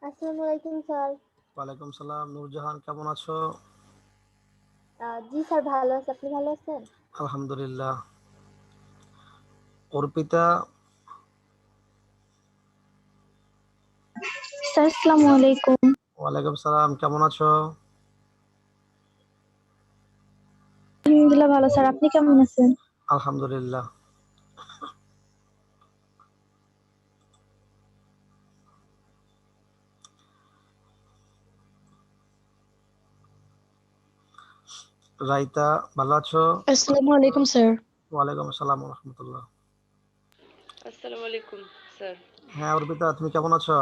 আসসালামু আলাইকুম স্যার। ওয়ালাইকুম সালাম। নূরজাহান, কেমন আছো? জি স্যার, ভালো আছি। আপনি ভালো আছেন? আলহামদুলিল্লাহ। অর্পিতা, স্যার আসসালামু আলাইকুম। ওয়ালাইকুম সালাম, কেমন আছো? আলহামদুলিল্লাহ ভালো স্যার, আপনি কেমন আছেন? আলহামদুলিল্লাহ। রাইতা, ভালো আছো? আসসালামু আলাইকুম স্যার। ওয়ালাইকুম আসসালাম ওয়া রাহমাতুল্লাহ। আসসালামু আলাইকুম স্যার। হ্যাঁ অর্পিতা, তুমি কেমন আছো?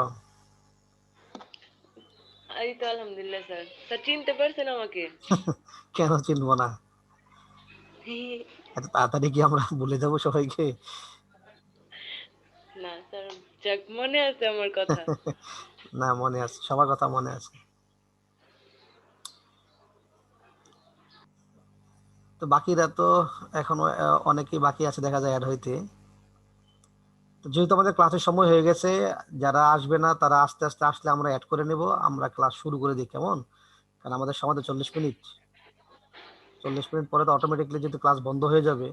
এই তো আলহামদুলিল্লাহ স্যার। স্যার চিনতে পারছেন আমাকে? কেন চিনবো না? এত তাড়াতাড়ি কি আমরা ভুলে যাবো সবাইকে? না স্যার, যাক মনে আছে আমার কথা। না, মনে আছে, সবার কথা মনে আছে। তো বাকিরা তো এখনো অনেকেই বাকি আছে দেখা যায় অ্যাড হইতে। তো যেহেতু আমাদের ক্লাসের সময় হয়ে গেছে, যারা আসবে না তারা আস্তে আস্তে আসলে আমরা অ্যাড করে নেব। আমরা ক্লাস শুরু করে দিই, কেমন? কারণ আমাদের সময় তো 40 মিনিট। 40 মিনিট পরে তো অটোমেটিকলি যেহেতু ক্লাস বন্ধ হয়ে যাবে,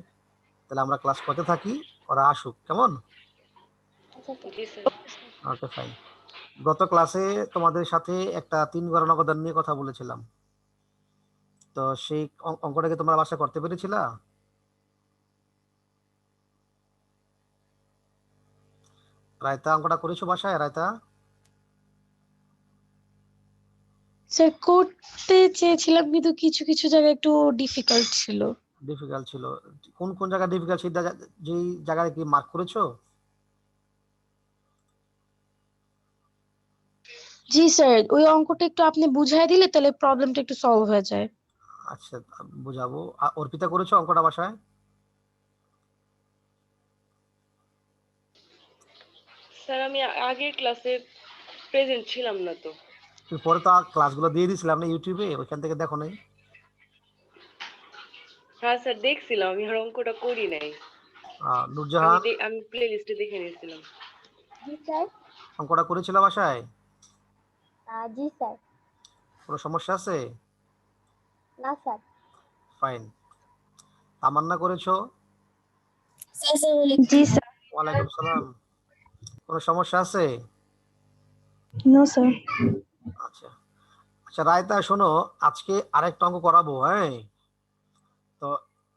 তাহলে আমরা ক্লাস করতে থাকি, ওরা আসুক, কেমন? আচ্ছা স্যার। জি স্যার। Okay, fine. গত ক্লাসে তোমাদের সাথে একটা 3 ঘর নগদান নিয়ে কথা বলেছিলাম। তো সেই অঙ্কটাকে তোমরা বাসায় করতে পেরেছিলা? রায়তা, অঙ্কটা করেছো বাসায় রায়তা? স্যার করতে চেয়েছিলাম কিন্তু কিছু কিছু জায়গায় একটু ডিফিকাল্ট ছিল। ডিফিকাল্ট ছিল? কোন কোন জায়গা ডিফিকাল্ট, সেই যেই জায়গায় কি মার্ক করেছো? জি স্যার, ওই অঙ্কটা একটু আপনি বুঝাই দিলে তাহলে প্রবলেমটা একটু সলভ হয়ে যায়। আচ্ছা, বুঝাবো। অর্পিতা, করেছো অঙ্কটা বাসায়? স্যার আমি আগের ক্লাসে প্রেজেন্ট ছিলাম না তো। তুমি পরে তো ক্লাসগুলো দিয়ে দিয়েছিলাম না ইউটিউবে, ওইখান থেকে দেখো নাই? হ্যাঁ স্যার, দেখছিলাম, আমি আর অঙ্কটা করি নাই। নূরজাহান, আমি প্লে লিস্টে দেখে নিয়েছিলাম। জি স্যার। অঙ্কটা করেছিল বাসায়? জি স্যার। কোনো সমস্যা আছে? না স্যার। ফাইন। তামান্না, করেছো? জি স্যার। ওয়ালাইকুম সালাম। কোনো সমস্যা আছে? No sir. আচ্ছা আচ্ছা, রায়তা শোনো, আজকে আরেকটা অঙ্ক করাবো, হ্যাঁ? তো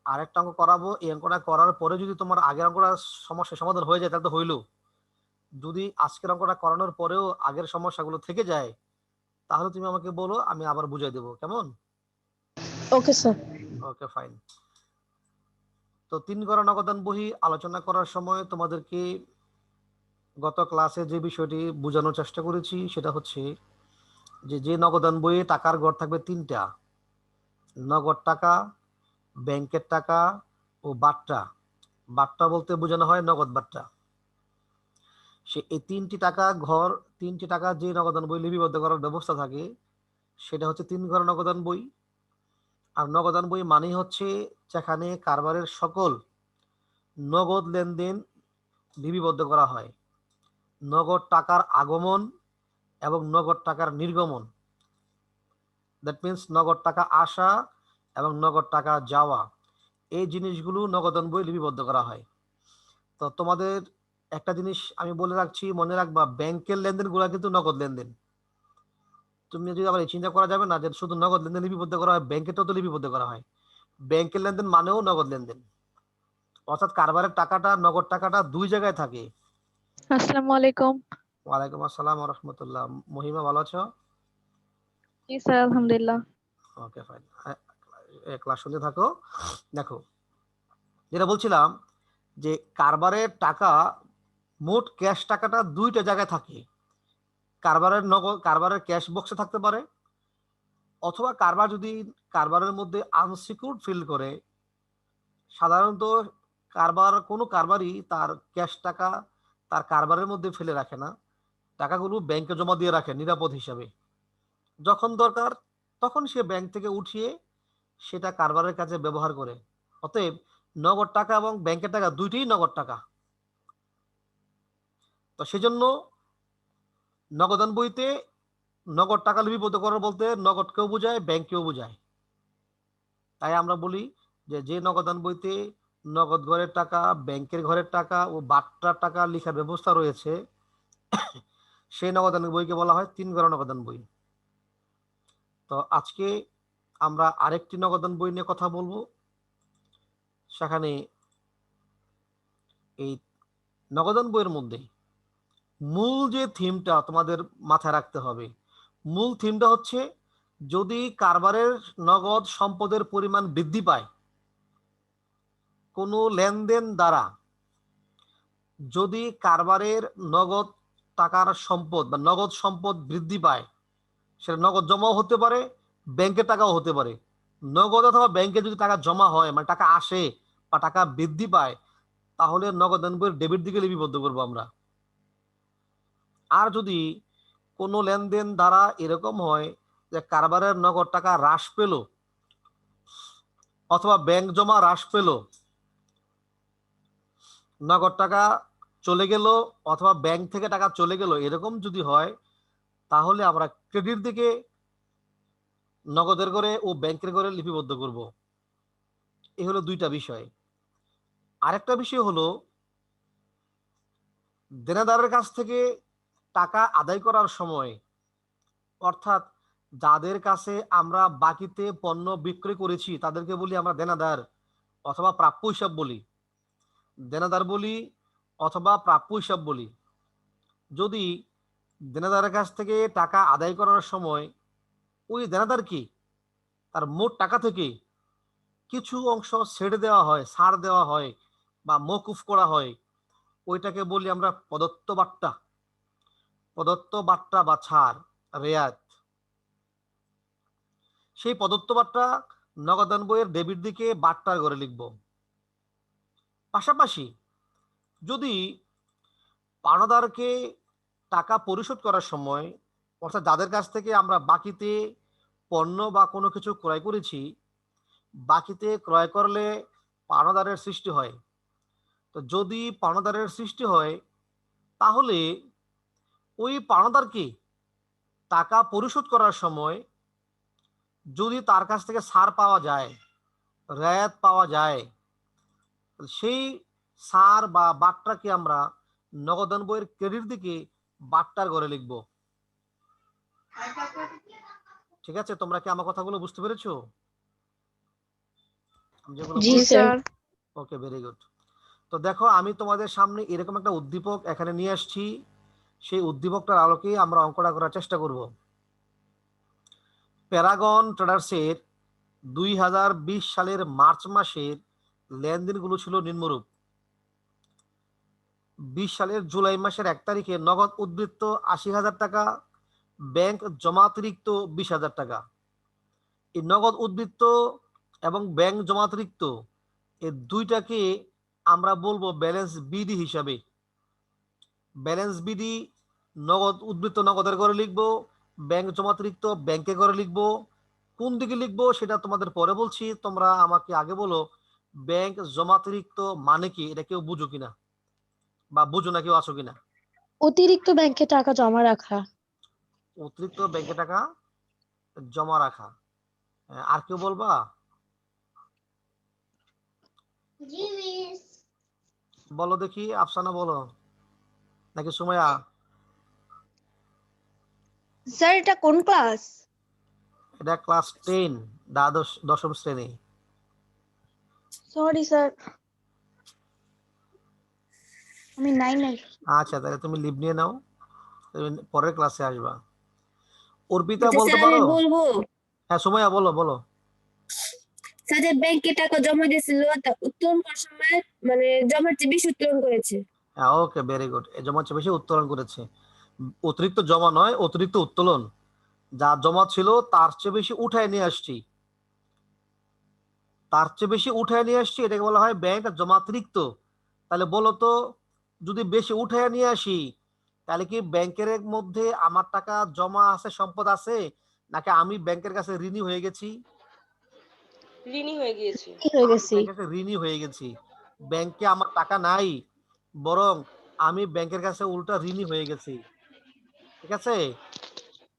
আরেকটা অঙ্ক করাবো, এই অঙ্কটা করার পরে যদি তোমার আগের অঙ্কটা সমস্যার সমাধান হয়ে যায় তাহলে তো হইলো। যদি আজকের অঙ্কটা করানোর পরেও আগের সমস্যাগুলো থেকে যায়, তাহলে তুমি আমাকে বলো, আমি আবার বুঝাই দেবো, কেমন? Okay sir. Okay, fine. তো 3 ঘর নগদান বহি আলোচনা করার সময় তোমাদেরকে গত ক্লাসে যে বিষয়টি বোঝানোর চেষ্টা করেছি সেটা হচ্ছে যে যে নগদান বইয়ে টাকার ঘর থাকবে 3টা: নগদ টাকা, ব্যাংকের টাকা ও বাট্টা। বাট্টা বলতে বোঝানো হয় নগদ বাট্টা। সে এই 3টি টাকা যে নগদান বই লিপিবদ্ধ করার ব্যবস্থা থাকে সেটা হচ্ছে 3 ঘর নগদান বই। আর নগদান বই মানেই হচ্ছে যেখানে কারবারের সকল নগদ লেনদেন লিপিবদ্ধ করা হয়, নগদ টাকার আগমন এবং নগদ টাকার নির্গমন। দ্যাট মিনস নগদ টাকা আসা এবং নগদ টাকা যাওয়া, এই জিনিসগুলো নগদান বই লিপিবদ্ধ করা হয়। তো তোমাদের একটা জিনিস আমি বলে রাখছি, মনে রাখবা, ব্যাংকের লেনদেনগুলো কিন্তু নগদ লেনদেন। তুমি যদি আবার এই চিন্তা করা যাবে না যে শুধু নগদ লেনদেন লিপিবদ্ধ করা হয়, ব্যাংকেটাও তো লিপিবদ্ধ করা হয়। ব্যাংকের লেনদেন মানেও নগদ লেনদেন, অর্থাৎ কারবারের টাকাটা, নগদ টাকাটা দুই জায়গায় থাকে। আসসালামু আলাইকুম। ওয়ালাইকুম আসসালাম ওয়া রাহমাতুল্লাহ। মহিমা, ভালো আছো? জি স্যার আলহামদুলিল্লাহ। ওকে, ফাইন। ক্লাস শুনতে থাকো। দেখো, যেটা বলছিলাম যে কারবারের টাকা, মোট ক্যাশ টাকাটা দুইটা জায়গায় থাকে। কারবারের ক্যাশ বক্সে থাকতে পারে, অথবা কারবার যদি কারবারের মধ্যে আনসিকিউরড ফিল করে। সাধারণত কোনো কারবারই তার ক্যাশ টাকা তার কারবারের মধ্যে ফেলে রাখে না, টাকাগুলো ব্যাংকে জমা দিয়ে রাখে নিরাপদ হিসাবে। যখন দরকার তখন সে ব্যাংক থেকে উঠিয়ে সেটা কারবারের কাছে ব্যবহার করে। অতএব নগদ টাকা এবং ব্যাংকের টাকা দুইটাই নগদ টাকা। তো সেজন্য নগদান বইতে নগদ টাকা লিপিবদ্ধ করার বলতে নগদকেও বোঝায়, ব্যাংকেও বোঝায়। তাই আমরা বলি যে নগদান বইতে নগদ ঘরের টাকা, ব্যাংকের ঘরের টাকা ও বাট্টার টাকা লেখার ব্যবস্থা রয়েছে, সেই নগদান বইকে বলা হয় 3 ঘর নগদান বই। তো আজকে আমরা আরেকটি নগদান বই নিয়ে কথা বলবো। সেখানে এই নগদান বইয়ের মধ্যে মূল যে থিমটা তোমাদের মাথায় রাখতে হবে, মূল থিমটা হচ্ছে যদি কারবারের নগদ সম্পদের পরিমাণ বৃদ্ধি পায়, কোনো লেনদেন দ্বারা যদি কারবারের নগদ টাকার সম্পদ বা নগদ সম্পদ বৃদ্ধি পায়, সেটা নগদ জমাও হতে পারে, ব্যাংকের টাকাও হতে পারে। নগদ অথবা ব্যাংকে যদি টাকা জমা হয়, মানে টাকা আসে বা টাকা বৃদ্ধি পায়, তাহলে নগদান বইয়ের ডেবিট দিকে লিপিবদ্ধ করবো আমরা। আর যদি কোনো লেনদেন দ্বারা এরকম হয় যে কারবারের নগদ টাকা হ্রাস পেল অথবা ব্যাংক জমা হ্রাস পেল, নগদ টাকা চলে গেল অথবা ব্যাংক থেকে টাকা চলে গেল, এরকম যদি হয়, তাহলে আমরা ক্রেডিট দিকে নগদের ঘরে ও ব্যাংকের ঘরে লিপিবদ্ধ করব। এই হলো দুইটা বিষয়। আরেকটা বিষয় হলো দেনাদারের কাছ থেকে টাকা আদায় করার সময়, অর্থাৎ যাদের কাছে আমরা বাকিতে পণ্য বিক্রয় করেছি তাদেরকে বলি আমরা দেনাদার অথবা প্রাপ্য হিসাব বলি। দেনাদার বলি অথবা প্রাপ্য হিসাব বলি। যদি দেনাদারের কাছ থেকে টাকা আদায় করার সময় ওই দেনাদার কি তার মোট টাকা থেকে কিছু অংশ ছেড়ে দেওয়া হয়, ছাড় দেওয়া হয় বা মওকুফ করা হয়, ওইটাকে বলি আমরা প্রদত্ত বাট্টা। প্রদত্ত বাট্টা বা ছাড়, রেয়াত। সেই প্রদত্ত বাট্টা নগদান বইয়ের ডেবিট দিকে বাট্টার ঘরে লিখব। পাশাপাশি যদি পাওনাদারকে টাকা পরিশোধ করার সময়, অর্থাৎ যাদের কাছ থেকে আমরা বাকিতে পণ্য বা কোনো কিছু ক্রয় করেছি, বাকিতে ক্রয় করলে পাওনাদারের সৃষ্টি হয়। তো যদি পাওনাদারের সৃষ্টি হয়, তাহলে ওই পাওনাদারকে টাকা পরিশোধ করার সময় যদি তার কাছ থেকে ছাড় পাওয়া যায়, রেয়াত পাওয়া যায়, সেই ছাড় বা বাট্টাকে আমরা নগদান বইয়ের ক্রেডিট দিকে বাট্টার ঘরে লিখব। ঠিক আছে, তোমরা কি আমার কথাগুলো বুঝতে পেরেছো? আমি যেগুলো জি বলছি। স্যার। ওকে, ভেরি গুড। তো দেখো, আমি তোমাদের সামনে এরকম একটা উদ্দীপক এখানে নিয়ে আসছি। সেই উদ্দীপকটার আলোকে আমরা অঙ্কটা করার চেষ্টা করব। প্যারাগন ট্রেডার্সের 2020 সালের মার্চ মাসের লেনদেনগুলো ছিল নিম্নরূপ। 20 সালের জুলাই মাসের 1 তারিখে নগদ উদ্বৃত্ত 80,000 টাকা, ব্যাংক জমাতিরিক্ত 20,000 টাকা। এই নগদ উদ্বৃত্ত এবং ব্যাংক জমাতিরিক্ত এই দুইটাকে আমরা বলবো ব্যালেন্স বিডি হিসাবে। ব্যালেন্স বিডি নগদ উদ্বৃত্ত নগদের ঘরে লিখবো, ব্যাংক জমাতিরিক্ত ব্যাংকে ঘরে লিখবো। কোন দিকে লিখবো সেটা তোমাদের পরে বলছি, তোমরা আমাকে আগে বলো ব্যাংক জমাতিরিক্ত মানে কি, এটা কেউ বুঝো কিনা বা বুঝো না কেউ আছো কিনা? অতিরিক্ত ব্যাংকে টাকা জমা রাখা। অতিরিক্ত ব্যাংকে টাকা জমা রাখা। আর কেউ বলবা? বলো দেখি, আফসানা বলো নাকি সুমাইয়া? স্যার এটা কোন ক্লাস? এটা ক্লাস 10, দশম শ্রেণী। সরি স্যার, আমি 9 আচ্ছা, তাহলে তুমি লিভ নিয়ে নাও, তুমি পরের ক্লাসে আসবা। অর্পিতা আচ্ছা বলতে স্যার, পারো? আমি বলবো। হ্যাঁ সুমাইয়া বলো বলো। স্যার, যে ব্যাংকে টাকা জমা দিয়েছিল তা উত্তোলন করার সময় মানে জমার চেয়ে বেশি উত্তোলন করেছে। হ্যাঁ, ওকে, ভেরি গুড। এই জমা চেয়ে বেশি উত্তোলন করেছে। অতিরিক্ত জমা নয়, অতিরিক্ত উত্তোলন। যা জমা ছিল তার চেয়ে বেশি উঠায় নিয়ে আসছি, তার চেয়ে বেশি উঠায় নিয়ে আসছি, এটাকে বলা হয় ব্যাংক জমাতিরিক্ত। তাহলে বলো তো, যদি বেশি উঠায় নিয়ে আসি, তাহলে কি ব্যাংকের মধ্যে আমার টাকা জমা আছে, সম্পদ আছে, নাকি আমি ব্যাংকের কাছে ঋণী হয়ে গেছি? ঋণী হয়ে গিয়েছি। হয়ে আমি গেছি। ব্যাংকের কাছে ঋণী হয়ে গেছি। ব্যাংকে আমার টাকা নাই, বরং আমি ব্যাংকের কাছে উল্টা ঋণী হয়ে গেছি। ঠিক আছে?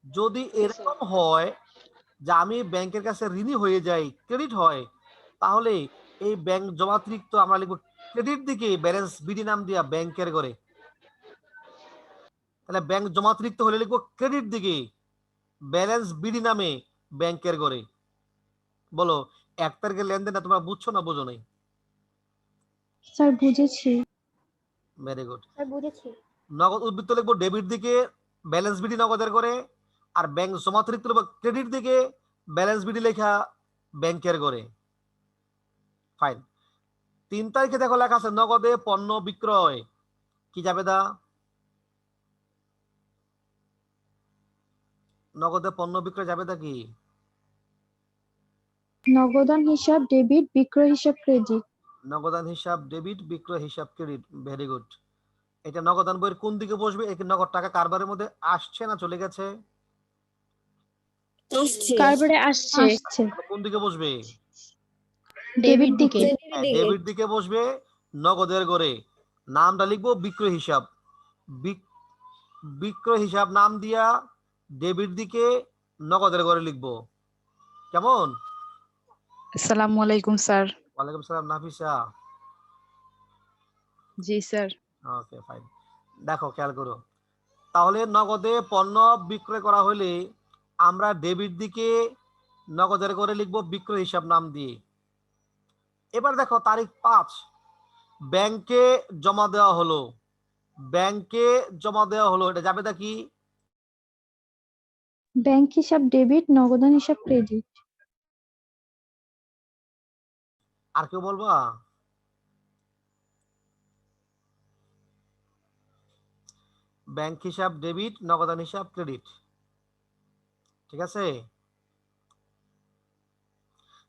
যদি এরকম হয় যে আমি ব্যাংকের কাছে ঋণী হয়ে যাই, ক্রেডিট হয়, তাহলে এই ব্যাংক জমাতিরিক্ত আমরা লিখবো ক্রেডিট দিকে ব্যালেন্স বিডি নাম দিয়া ব্যাংকের করে। তাহলে ব্যাংক জমাতিরিক্ত হলে লিখবো ক্রেডিট দিকে ব্যালেন্স বিডি নামে ব্যাংকের করে। বলো 1 তারিখের লেনদেনটা তোমরা বুঝছো না বুঝো নাই? স্যার বুঝেছি। Very good. স্যার বুঝেছি। নগদ উদ্বৃত্ত লিখবো ডেবিট দিকে ব্যালেন্স বিডি নগদের করে, আর ব্যাংক জমাতিরিক্ত লিখবো ক্রেডিট দিকে ব্যালেন্স বিডি লেখা ব্যাংকের করে। ফাইন। 3 তারিখে দেখো লেখা আছে নগদে পণ্য বিক্রয়, কি যাবে দা? নগদে পণ্য বিক্রয় যাবে দা কি? নগদান হিসাব ডেবিট, বিক্রয় হিসাব ক্রেডিট। নগদান হিসাব ডেবিট, বিক্রয় হিসাব ক্রেডিট। Very good. এটা নগদান বইয়ের কোন দিকে বসবে? এই নগদ টাকা কারবারের মধ্যে আসছে না চলে গেছে? কারবারে আসছে। কোন দিকে বসবে? ডেবিট দিকে। ডেবিট দিকে বসবে নগদের ঘরে। নামটা লিখবো বিক্রয় হিসাব। বিক্রয় হিসাব নাম দিয়া ডেবিট দিকে নগদের ঘরে লিখবো। কেমন? আসসালামু আলাইকুম স্যার। ওয়ালাইকুম সালাম নাফিসা। জি স্যার। Okay fine. দেখো খেয়াল করো, তাহলে নগদে পণ্য বিক্রয় করা হলে আমরা ডেবিট দিকে নগদের করে লিখবো বিক্রয় হিসাব নাম দিয়ে। এবার দেখো তারিখ 5 ব্যাংকে জমা দেওয়া হলো, ব্যাংকে জমা দেওয়া হলো, এটা যাবে কি? ব্যাংক হিসাব ডেবিট, নগদান হিসাব ক্রেডিট। আর কেউ বলবা? ব্যাংক হিসাব ডেবিট, নগদান হিসাব ক্রেডিট। ঠিক আছে?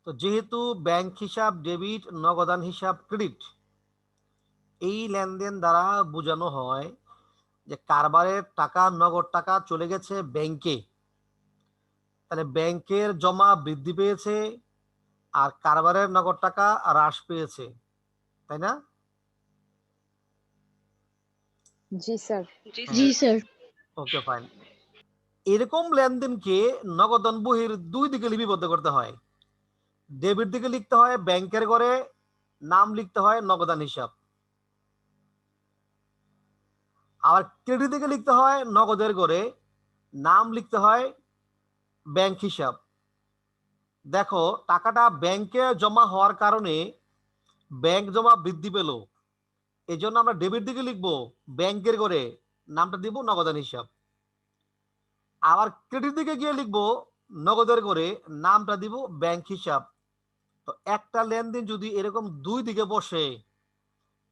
তো যেহেতু ব্যাংক হিসাব ডেবিট, নগদান হিসাব ক্রেডিট, এই লেনদেন দ্বারা বোঝানো হয় যে কারবারের টাকা, নগদ টাকা চলে গেছে ব্যাংকে, তাহলে ব্যাংকের জমা বৃদ্ধি পেয়েছে আর কারবারের নগদ টাকা হ্রাস পেয়েছে, তাই না? জি স্যার। জি স্যার। Okay fine. এরকম লেনদেনকে নগদান বহির 2 দিকে লিপিবদ্ধ করতে হয়। ডেবিট দিকে লিখতে হয় ব্যাংকের ঘরে, নাম লিখতে হয় নগদান হিসাব। আবার ক্রেডিট দিকে লিখতে হয় নগদের ঘরে, নাম লিখতে হয় ব্যাংক হিসাব। দেখো টাকাটা ব্যাংকে জমা হওয়ার কারণে ব্যাংক জমা বৃদ্ধি পেল, এই জন্য আমরা ডেবিট দিকে লিখবো ব্যাংকের ঘরে, নামটা দিব নগদান হিসাব। আবার ক্রেডিট দিকে গিয়ে লিখবো নগদের ঘরে, নামটা দিব ব্যাংক হিসাব। তো একটা লেনদেন যদি এরকম 2 দিকে বসে,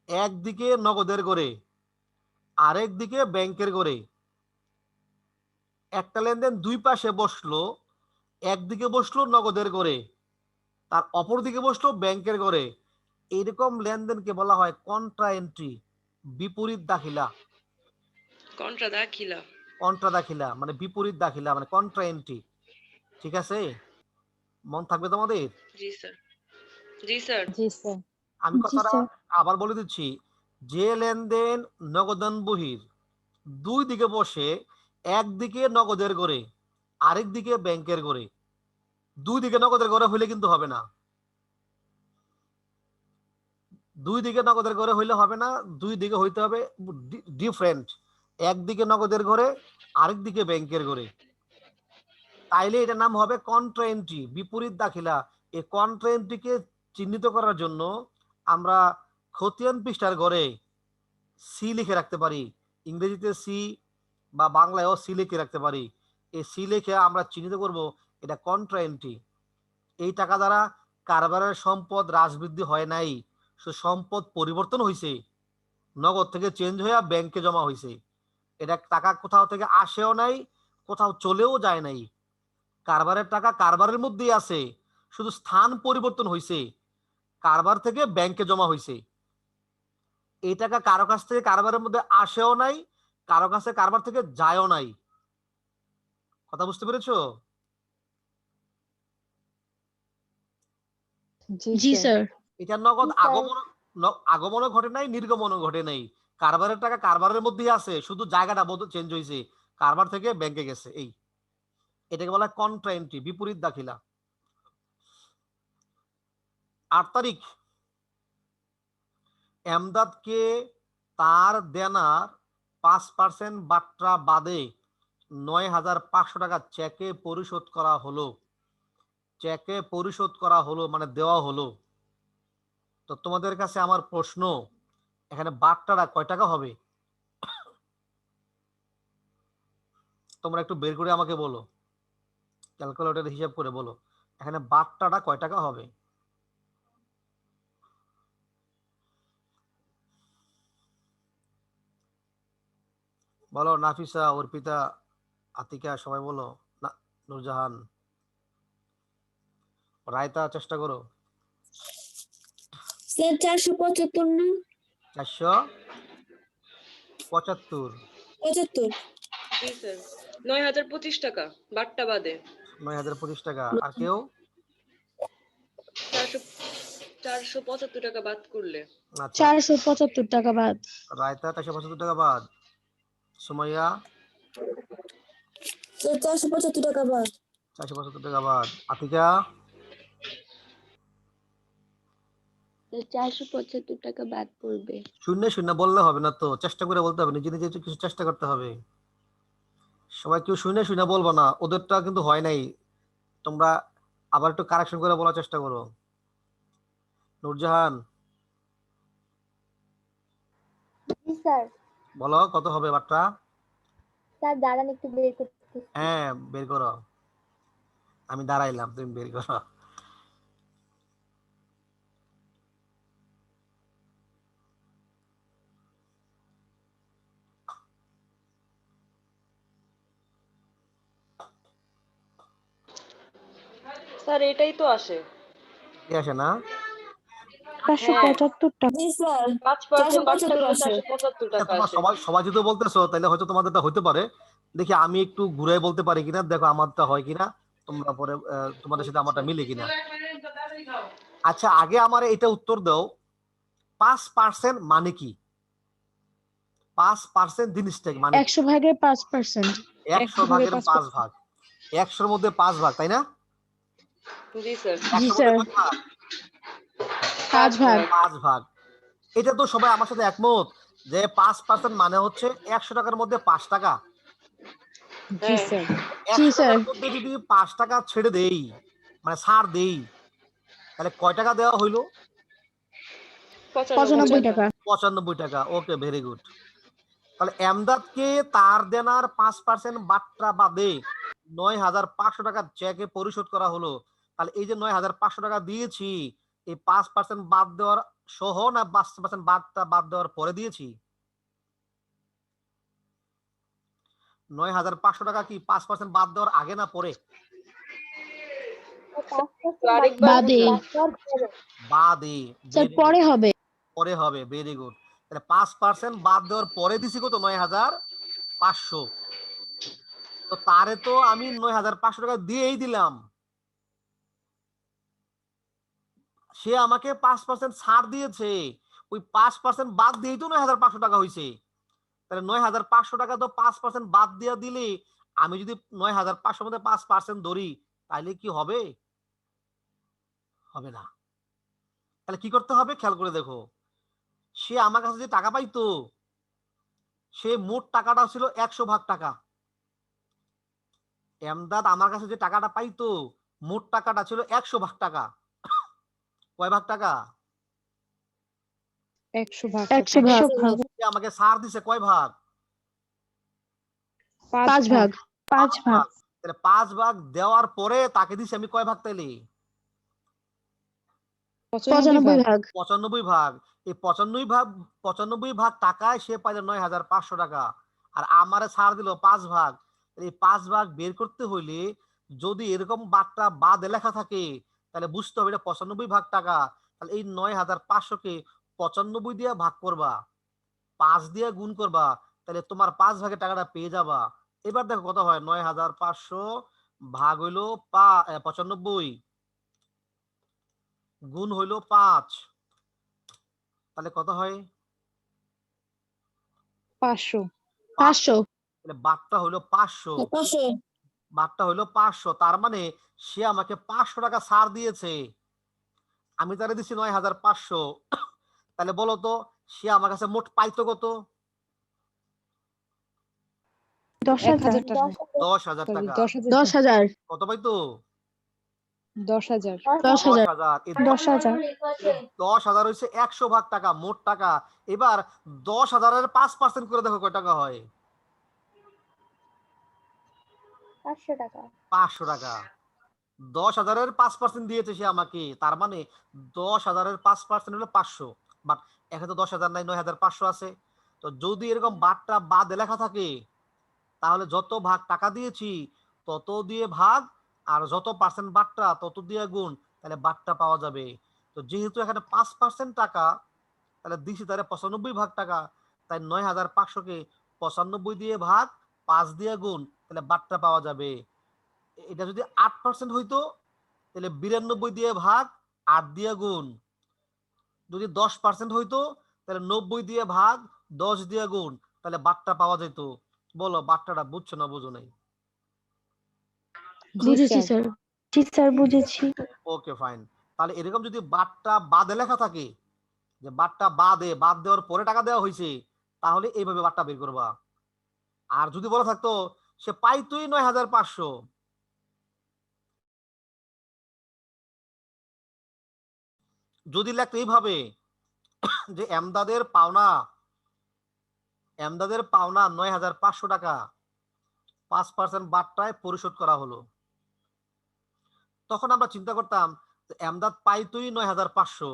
একদিকে নগদের ঘরে আরেক দিকে ব্যাংকের ঘরে, একটা লেনদেন 2 পাশে বসলো, একদিকে বসলো নগদের ঘরে, তার অপর দিকে বসলো ব্যাংকের ঘরে, এরকম লেনদেনকে বলা হয় কন্ট্রা এন্ট্রি, বিপরীত দাখিলা। কন্ট্রা দাখিলা। কন্ট্রা দাখিলা মানে বিপরীত দাখিলা, মানে কন্ট্রা এন্ট্রি। ঠিক আছে? মন থাকবে তোমাদের? জি স্যার। জি স্যার। জি স্যার। আমি জি কথাটা স্যার। আবার বলে দিচ্ছি, যে লেনদেন নগদান বহির 2 দিকে বসে, একদিকে নগদের ঘরে আরেক দিকে ব্যাংকের ঘরে, 2 দিকে নগদের ঘরে হইলে কিন্তু হবে না। 2 দিকে নগদের ঘরে হইলে হবে না, 2 দিকে হইতে হবে ডিফারেন্ট, একদিকে নগদের ঘরে আরেক দিকে ব্যাংকের ঘরে। তাইলে এটার নাম হবে কন্ট্রা এন্ট্রি, বিপরীত দাখিলা। এই কন্ট্রা এন্ট্রিকে চিহ্নিত করার জন্য আমরা খতিয়ান পৃষ্ঠার ঘরে সি লিখে রাখতে পারি, ইংরেজিতে সি বা বাংলায়ও সি লিখে রাখতে পারি। এই সি লিখে আমরা চিহ্নিত করব এটা কন্ট্রা এন্ট্রি। এই টাকা দ্বারা কারবারের সম্পদ হ্রাস বৃদ্ধি হয় নাই, শুধু সম্পদ পরিবর্তন হয়েছে, নগদ থেকে চেঞ্জ হয়ে ব্যাংকে জমা হয়েছে। এটা টাকা কোথাও থেকে আসেও নাই, কোথাও চলেও যায় নাই, কারবারের টাকা কারবারের মধ্যেই আছে, শুধু স্থান পরিবর্তন হয়েছে, কারবার থেকে ব্যাংকে জমা হয়েছে। এই টাকা কারো কাছ থেকে কারবারের মধ্যে আসেও নাই, কারো কাছে কারবার থেকে যায়ও নাই। কথা বুঝতে পেরেছো? জি স্যার। এটা নগদ জি, স্যার। আগমনও ঘটে নাই, নির্গমনও ঘটে নাই, কারবারের টাকা কারবারের মধ্যেই আছে, শুধু জায়গাটা চেঞ্জ হয়েছে, কারবার থেকে ব্যাংকে গেছে, এই এটাকে বলা হয় কন্ট্রা এন্ট্রি, বিপরীত দাখিলা। 8 তারিখ এমদাদকে তার দেনার 5% বাট্রা বাদে 9,500 টাকা চেকে পরিশোধ করা হলো। চেকে পরিশোধ করা হলো মানে দেওয়া হলো। তো তোমাদের কাছে আমার প্রশ্ন, এখানে বাট্টাটা কয় টাকা হবে? তোমরা একটু বের করে আমাকে বলো, ক্যালকুলেটর হিসাব করে বলো, এখানে বাট্টাটা কয় টাকা হবে? বলো, নাফিসা, অর্পিতা, আতিকা, সবাই বলো। না, নূরজাহান, রায়তা, চেষ্টা করো। স্যার 475 না? 475। 75। জি স্যার, 9,025 টাকা বাট্টা বাদে। 9,025 টাকা। আর কেউ? 475 টাকা বাদ করলে। আচ্ছা, 475 টাকা বাদ। রায়তা 475 টাকা বাদ। সুমাইয়া স্যার 475 টাকা বাদ। 475 টাকা বাদ। আতিকা 475 টাকা বাদ পড়বে। শূন্য শূন্য বললে হবে না তো, চেষ্টা করে বলতে হবে, নিজে নিজে কিছু চেষ্টা করতে হবে। সবাই কেউ শূন্য শূন্য বলবো না, ওদেরটা কিন্তু হয় নাই। তোমরা আবার একটু কারেকশন করে বলার চেষ্টা করো। নূরজাহান জি স্যার। বলো কত হবে বাট্টা? স্যার দাঁড়ান একটু বের করতেছি। হ্যাঁ, বের করো। আমি দাঁড়াইলাম, তুমি বের করো। স্যার এটাই তো আসে। কি আসে না? 475 টাকা। জি স্যার 5% বাট্টা 475 দিলে আসে। 475 টাকা তোমরা আসে। সবাই সবাই যদি বলতেছো তাহলে হয়তো তোমাদেরটা হইতে পারে। দেখি আমি একটু ঘুরে বলতে পারি কিনা, দেখো আমারটা হয় কিনা, তোমরা পরে তোমাদের সাথে আমারটা মিলে কিনা। আচ্ছা, আগে আমার এটা উত্তর দাও, 5% মানে কি? 5% জিনিসটা কি? মানে 100 ভাগের 5%। 100 ভাগের 5 ভাগ। 100-র মধ্যে 5 ভাগ, তাই না? জি স্যার। জি 100-র স্যার, মধ্যে কয় ভাগ? 5 ভাগ। 5 ভাগ। এটা তো সবাই আমার সাথে একমত যে 5% মানে হচ্ছে 100 টাকার মধ্যে 5 টাকা। জি হ্যাঁ। স্যার। জি 100 স্যার। টাকার মধ্যে যদি 5 টাকা ছেড়ে দেই, মানে ছাড় দেই, তাহলে কয় টাকা দেওয়া হইলো? 95 টাকা। 95 টাকা। ওকে, ভেরি গুড। তাহলে এমদাদকে তার দেনার 5% বাট্টা বাদে 9,500 টাকা চেকে পরিশোধ করা হলো। তাহলে এই যে 9,500 টাকা দিয়েছি, এই 5% বাদ দেওয়ার সহ না 5% বাদ দেওয়ার পরে দিয়েছি? 9,500 টাকা কি 5% বাদ দেওয়ার আগে না পরে? 5% আরেকবার বাদে। বাদে। স্যার পরে হবে। পরে হবে, ভেরি গুড। তাহলে 5% বাদ দেওয়ার পরে দিছি কত? 9,500। তো তারে তো আমি 9,500 টাকা দিয়েই দিলাম, সে আমাকে 5% ছাড় দিয়েছে, ওই 5% বাদ দিয়েই তো 9,500 টাকা হয়েছে। তাহলে 9,500 টাকা তো 5% বাদ দিয়ে দিলে, আমি যদি 9,500 মধ্যে 5% ধরি, তাহলে কি হবে? হবে না। তাহলে কি করতে হবে খেয়াল করে দেখো, সে আমার কাছে যে টাকা পাইতো, সে মোট টাকাটা ছিল 100 ভাগ টাকা। এমদাদ আমার কাছে যে টাকাটা পাইতো, মোট টাকাটা ছিল 100 ভাগ টাকা। কয় ভাগ টাকা? 100 ভাগ। 100 ভাগ। সে আমাকে ছাড় দিছে কয় ভাগ? 5 ভাগ। 5 ভাগ। তাহলে 5 ভাগ দেওয়ার পরে তাকে দিছি আমি কয় ভাগ তাইলে? 95 ভাগ। 95 ভাগ। এই 95 ভাগ টাকায় সে পাইল 9,500 টাকা, আর আমারে ছাড় দিল 5 ভাগ। এই 5 ভাগ বের করতে হইলে যদি এরকম বাট্টা বাদে লেখা থাকে, তাহলে বুঝতে হবে এটা 95 ভাগ টাকা। তাহলে এই 9,500 কে 95 দিয়ে ভাগ করবা, 5 দিয়ে গুণ করবা, তাহলে তোমার 5 ভাগের টাকাটা পেয়ে যাবা। এবার দেখো কত হয়, 9,500 ভাগ হইলো 95 গুণ হইলো 5, তাহলে কত হয়? 500। 500। তাহলে বাটটা হলো 500, 500 বাটটা হলো 500, তার মানে সে আমাকে 500 টাকা ছাড় দিয়েছে, আমি তারে দিছি 9500। তাহলে বলো তো সে আমার কাছে মোট পাইতো কত? 10,000 টাকা 10,000 সরি টাকা। 10,000 10,000 কত পাইতো? 10,000 10,000 10,000। এই 10,000 10,000 হচ্ছে 100 ভাগ টাকা, মোট টাকা। এবার 10,000-এর 5% করে দেখো কয় টাকা হয়? 500 টাকা। 500 টাকা। 10,000-এর 5% দিয়েছে সে আমাকে, তার মানে 10,000-এর 5% হলো 500। বাট এখানে তো 10,000 নাই, 9,500 আছে। তো যদি এরকম বাটটা বাদে লেখা থাকে তাহলে যত ভাগ টাকা দিয়েছি তত দিয়ে ভাগ, আর যত পার্সেন্ট বাটটা তত দিয়ে গুণ, তাহলে বাটটা পাওয়া যাবে। তো যেহেতু এখানে 5% টাকা, তাহলে দিছি তাহলে 95 ভাগ টাকা, তাই 9,500-কে 95 দিয়ে ভাগ 5 দিয়ে গুণ, তাহলে বাটটা পাওয়া যাবে। এটা যদি 8% হইতো তাহলে 92 দিয়ে ভাগ 8 দিয়ে গুণ, যদি 10% হইতো তাহলে 90 দিয়ে ভাগ 10 দিয়ে গুণ, তাহলে বাটটা পাওয়া যেত। বলো বাট্টাটা বুঝছো না বুঝো নাই? জি বুঝেছি স্যার স্যার। জি স্যার বুঝেছি। Okay fine. তাহলে এরকম যদি বাট্টা বাদে লেখা থাকে, যে বাট্টা বাদে, বাদ দেওয়ার পরে টাকা দেওয়া হয়েছে, তাহলে এইভাবে বাট্টা বের করবা। আর যদি বলা থাকতো সে পাইতোই 9,500, যদি লেখতো এইভাবে যে এমদাদের পাওনা 9,500 টাকা 5% বাট্টায় পরিশোধ করা হলো, তখন আমরা চিন্তা করতাম এমদাদ পাইতোই 9,500,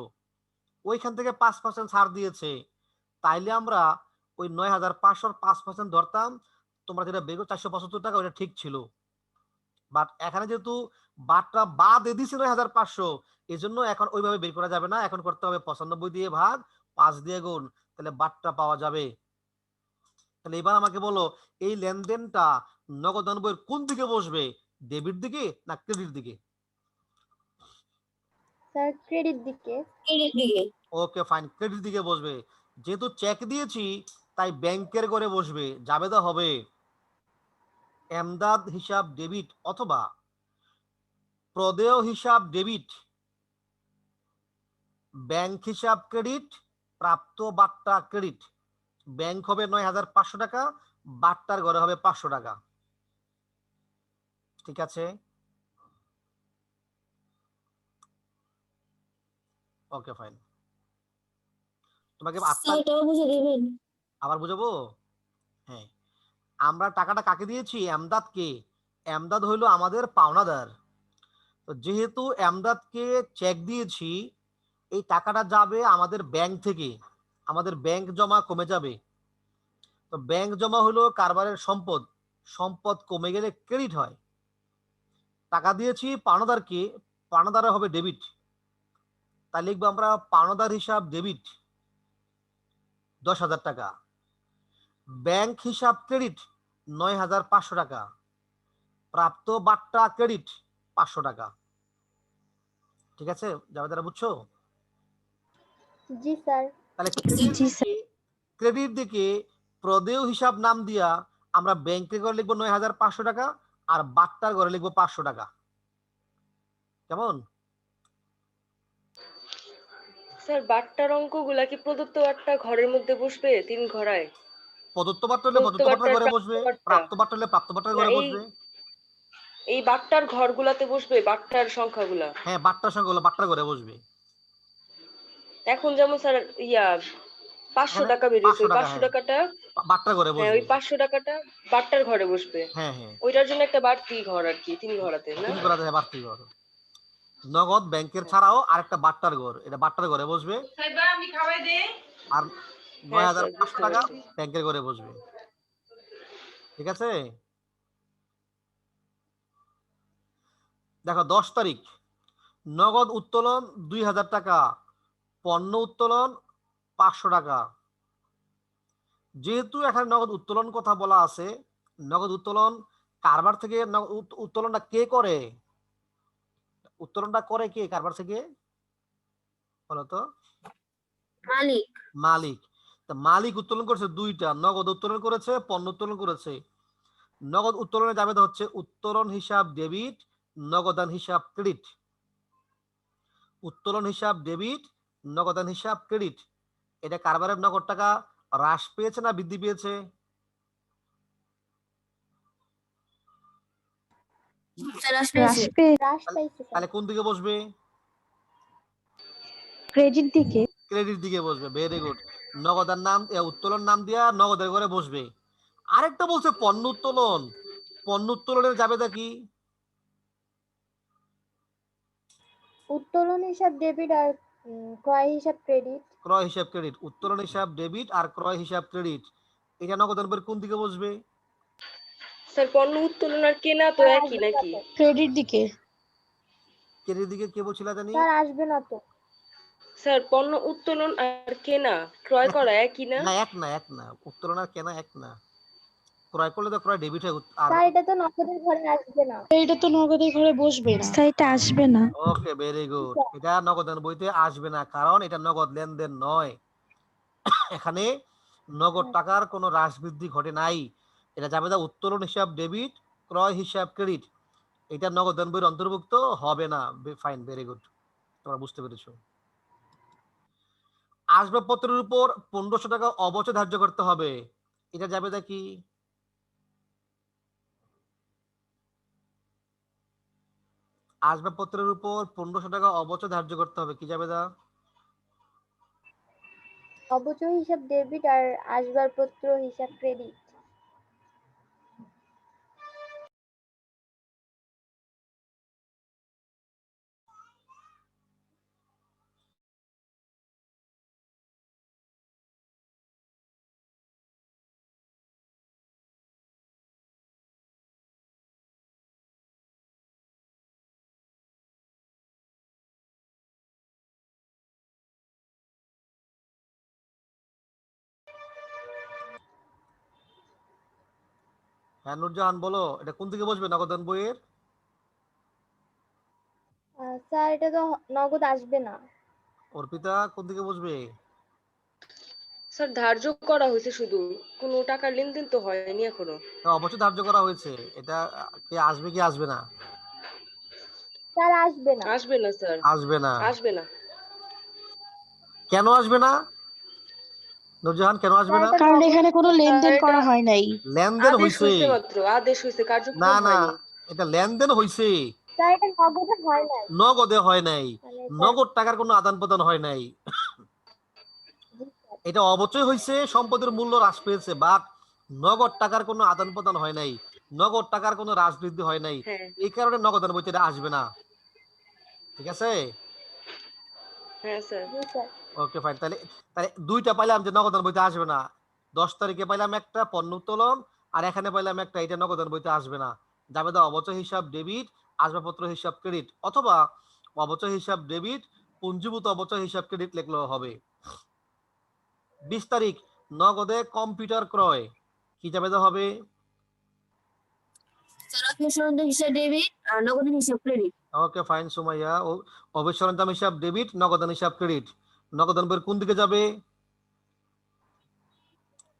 ওইখান থেকে 5% ছাড় দিয়েছে, তাইলে আমরা ওই 9,500-র 5% ধরতাম, তোমরা যেটা বের 475 টাকা, ওটা ঠিক ছিল। বাট এখানে যেহেতু বাটটা বাদ দিয়েছে 9,500, এই জন্য এখন ওইভাবে বের করা যাবে না, এখন করতে হবে 95 দিয়ে ভাগ 5 দিয়ে গুণ, তাহলে বাটটা পাওয়া যাবে। তাহলে এবার আমাকে বলো এই লেনদেনটা নগদান বইয়ের কোন দিকে বসবে, ডেবিট দিকে না ক্রেডিট দিকে? স্যার ক্রেডিট দিকে। ওকে ফাইন, ক্রেডিট দিকে বসবে। যেহেতু চেক দিয়েছি তাই ব্যাংকের ঘরে বসবে, জাবেদা হবে এমদাদ হিসাব ডেবিট অথবা প্রদেয় হিসাব ডেবিট, ব্যাংক হিসাব ক্রেডিট, প্রাপ্ত বাট্টা ক্রেডিট। ব্যাংক হবে 9,500 টাকা, বাট্টার ঘরে হবে 500 টাকা। ঠিক আছে, ওকে ফাইন। তোমাকে আবার বুঝাবো? হ্যাঁ, আমরা টাকাটা কাকে দিয়েছি? এমদাদকে। এমদাদ হইলো আমাদের পাওনাদার। তো যেহেতু এমদাদকে চেক দিয়েছি, এই টাকাটা যাবে আমাদের ব্যাংক থেকে, আমাদের ব্যাংক জমা কমে যাবে। তো ব্যাংক জমা হলো কারবারের সম্পদ, সম্পদ কমে গেলে ক্রেডিট হয়। টাকা দিয়েছি পাওনাদারকে, পাওনাদার হবে ডেবিট, তাই লিখবো আমরা পাওনাদার হিসাব ডেবিট 10,000 টাকা, ব্যাংক হিসাব ক্রেডিট 9,500 টাকা, প্রাপ্ত বাট্টা ক্রেডিট 500 টাকা। ঠিক আছে, যাবে তারা বুঝছো? জি স্যার। তাহলে জি স্যার। ক্রেডিট দিকে প্রদেয় হিসাব নাম দিয়া আমরা ব্যাংকের ঘরে লিখবো 9,500 টাকা, আর বাট্টার ঘরে লিখবো 500 টাকা। কেমন? স্যার বাট্টার অঙ্কগুলা কি প্রদত্ত বাট্টা ঘরের মধ্যে বসবে 3 ঘরায়? প্রদত্ত বাট্টা হলে প্রদত্ত প্রদত্ত বাট্টার বাট্টার ঘরে প্রাপ্ত বসবে, বাট্টা প্রাপ্ত বাট্টা হলে প্রাপ্ত বাট্টার না, ঘরে এই বসবে। এই বাট্টার ঘরগুলাতে বসবে বাট্টার সংখ্যাগুলা। হ্যাঁ, বাট্টার সঙ্গে হলো বাট্টার ঘরে বসবে। এখন যেমন স্যার 500 এখানে টাকা বেরিয়েছে, 500 ওই টাকা, 500 হ্যাঁ টাকাটা বাট্টার ঘরে হ্যাঁ বসবে। ওই 500 টাকাটা বাট্টার ঘরে বসবে। হ্যাঁ হ্যাঁ, ওইটার জন্য একটা বাড়তি ঘর আর কি 3 ঘরাতে না? 3 ঘর আছে, বাড়তি ঘর। নগদ ব্যাংকের ছাড়াও আরেকটা বাট্টার ঘর, এটা বাট্টার ঘরে বসবে। আর হ্যাঁ স্যার 9,500 বুঝতে টাকা পারছি। ব্যাংকের ঘরে বসবে। ঠিক আছে, দেখো 10 তারিখ নগদ উত্তোলন 2,000 টাকা, পণ্য উত্তোলন 500 টাকা। যেহেতু এখানে নগদ উত্তোলন কথা বলা আছে, নগদ উত্তোলন কারবার থেকে উত্তোলনটা কে করে? উত্তোলনটা করে কে কারবার থেকে? বলতো মালিক। মালিক। তা মালিক উত্তোলন করেছে দুইটা, নগদ উত্তোলন করেছে, পণ্য উত্তোলন করেছে। নগদ উত্তোলনের জাবেদা হচ্ছে উত্তোলন হিসাব ডেবিট, নগদান হিসাব ক্রেডিট। উত্তোলন হিসাব ডেবিট, নগদান হিসাব ক্রেডিট। এটা কারবারের নগদ টাকা হ্রাস পেয়েছে না বৃদ্ধি পেয়েছে? স্যার হ্রাস পেয়েছে। পেয়ে হ্রাস পাইছে স্যার। তাহলে কোন দিকে বসবে? ক্রেডিট দিকে। ক্রেডিট দিকে বসবে। Very good. নগদার নাম উত্তোলন নাম দিয়া নগদের ঘরে বসবে। আরেকটা বলছে পণ্য উত্তোলন। পণ্য উত্তোলনের জাবেদা কি? উত্তোলন হিসাব ডেবিট আর ক্রয় হিসাব ক্রেডিট। ক্রয় হিসাব ক্রেডিট। উত্তোলন হিসাব ডেবিট আর ক্রয় হিসাব ক্রেডিট। এটা নগদের বইয়ের কোন দিকে বসবে? স্যার পণ্য উত্তোলন আর কেনা তো স্যার একই আসবে না নাকি? তো। ক্রেডিট দিকে। ক্রেডিট দিকে কে বলছিল জানি? স্যার আসবে না তো। স্যার পণ্য উত্তোলন আর কেনা ক্রয় করা একই না? না, এক না, এক না। উত্তোলন আর কেনা এক না। ক্রয় করলে তো ক্রয় ডেবিট হয়। আর স্যার এটা তো নগদের ঘরে আসবে না। এটা তো নগদের ঘরে বসবে না। স্যার এটা আসবে না। ওকে, ভেরি গুড। এটা নগদান বইতে আসবে না, কারণ এটা নগদ লেনদেন নয়। এখানে নগদ টাকার কোনো হ্রাস বৃদ্ধি ঘটে নাই। এটা জাবেদা উত্তোলন হিসাব ডেবিট, ক্রয় হিসাব ক্রেডিট। এটা নগদান বইয়ের অন্তর্ভুক্ত হবে না। ফাইন, ভেরি গুড, তোমরা বুঝতে পেরেছো। আসবাবপত্রের উপর 1500 টাকা অবচয় ধার্য করতে হবে। এটা জাবেদা কি? আসবাবপত্রের উপর 1500 টাকা অবচয় ধার্য করতে হবে, কি জাবেদা? অবচয় হিসাব ডেবিট আর আসবাবপত্র হিসাব ক্রেডিট। হ্যাঁ নুরজাহান, বলো এটা কোন দিকে বসবে নগদান বইয়ের? স্যার এটা তো নগদ আসবে না। অর্পিতা, কোন দিকে বসবে? স্যার ধার্য করা হয়েছে শুধু, কোনো টাকার লেনদেন তো হয়নি এখনো। অবশ্যই ধার্য করা হয়েছে। এটা কি আসবে কি আসবে না? স্যার আসবে না। আসবে না স্যার, আসবে না। আসবে না। কেন আসবে না নুরজাহান, কেন আসবে না? স্যার, কারণ এখানে কোনো লেনদেন এটা করা হয় নাই। লেনদেন আদেশ হইছে। হয়েছে মাত্র, আদেশ হয়েছে, না কার্যক্রম না, হয়নি। এটা লেনদেন হইছে, স্যার এটা নগদে হয় নাই। নগদে হয় নাই। মানে স্যার, নগদ টাকার কোনো আদান প্রদান হয় নাই। জি স্যার। এটা অবচয় হইছে, সম্পদের মূল্য হ্রাস পেয়েছে, বাট নগদ টাকার কোনো আদান প্রদান হয় নাই, নগদ টাকার কোনো হ্রাস বৃদ্ধি হয় নাই। হ্যাঁ এই কারণে নগদান বইতে এটা আসবে না। ঠিক আছে? হ্যাঁ স্যার। জি স্যার। Okay fine. তাহলে তাহলে দুইটা পাইলাম যে নগদান বইতে আসবে না। 10 তারিখে পাইলাম একটা পণ্য উত্তোলন, আর এখানে পাইলাম একটা, এটা নগদান বইতে আসবে না। জাবেদা অবচয় হিসাব ডেবিট, আসবাবপত্র হিসাব ক্রেডিট, অথবা অবচয় হিসাব ডেবিট, পুঞ্জীভূত অবচয় হিসাব ক্রেডিট লিখলেও হবে। 20 তারিখ নগদে কম্পিউটার ক্রয়, কি জাবেদা হবে? স্যার অপসারণ হিসাব ডেবিট আর নগদান হিসাব ক্রেডিট। Okay fine Sumaiya. অবশ্য সরঞ্জাম হিসাব ডেবিট, নগদান হিসাব ক্রেডিট। নগদান বইয়ের কোন দিকে যাবে?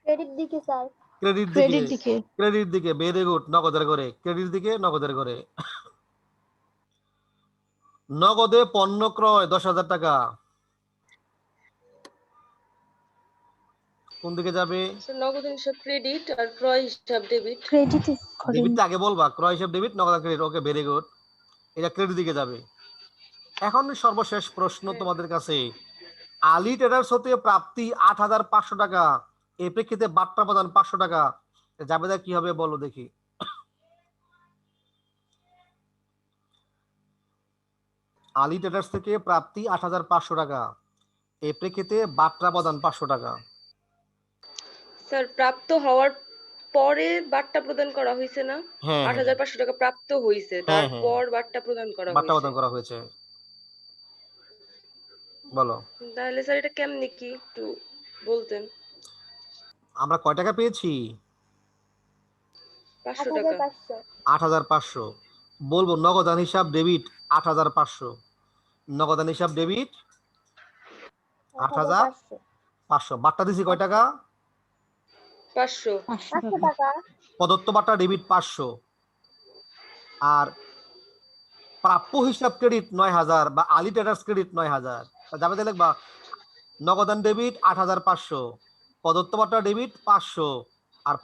ক্রেডিট দিকে স্যার। ক্রেডিট দিকে। ক্রেডিট দিকে। ক্রেডিট দিকে, ভেরি গুড, নগদের ঘরে। ক্রেডিট দিকে, নগদের ঘরে। নগদে পণ্য ক্রয় 10,000 টাকা, কোন দিকে যাবে? স্যার নগদ হিসাব ক্রেডিট আর ক্রয় হিসাব ডেবিট। ক্রেডিট করেন। ডেবিটটা আগে বলবা, ক্রয় হিসাব ডেবিট, নগদ ক্রেডিট। ওকে, ভেরি গুড, এটা ক্রেডিট দিকে যাবে। এখন সর্বশেষ প্রশ্ন তোমাদের কাছে। আলী ট্রেডার্স হতে প্রাপ্তি 8,500 টাকা, এই প্রেক্ষিতে বাট্টা প্রদান 500 টাকা, জাবেদা কি হবে বলো দেখি। আলী ট্রেডার্স থেকে প্রাপ্তি 8,500 টাকা, এই প্রেক্ষিতে বাট্টা প্রদান 500 টাকা। স্যার প্রাপ্ত হওয়ার পরে বাট্টা প্রদান করা হয়েছে না? হ্যাঁ 8,500 টাকা প্রাপ্ত হয়েছে, হ্যাঁ, তারপর বাট্টা প্রদান করা বাট্টা হয়েছে। প্রদান করা হয়েছে, বলো। তাহলে স্যার এটা কেমনে কি একটু বলতেন? আমরা কয় টাকা পেয়েছি? 500 টাকা। 8,500। 8,500। বলবো নগদান হিসাব ডেবিট 8,500, নগদান হিসাব ডেবিট 8,500। বাট্টা দিছি কয় টাকা? 500 500 টাকা। প্রদত্ত বার্তা ডেবিট 500, আর প্রাপ্য হিসাব ক্রেডিট 9000 বা আলি ট্রেডার্স ক্রেডিট 9000। জাবেদা লিখবা নগদান ডেবিট 8500, প্রদত্ত বার্তা ডেবিট 500, আর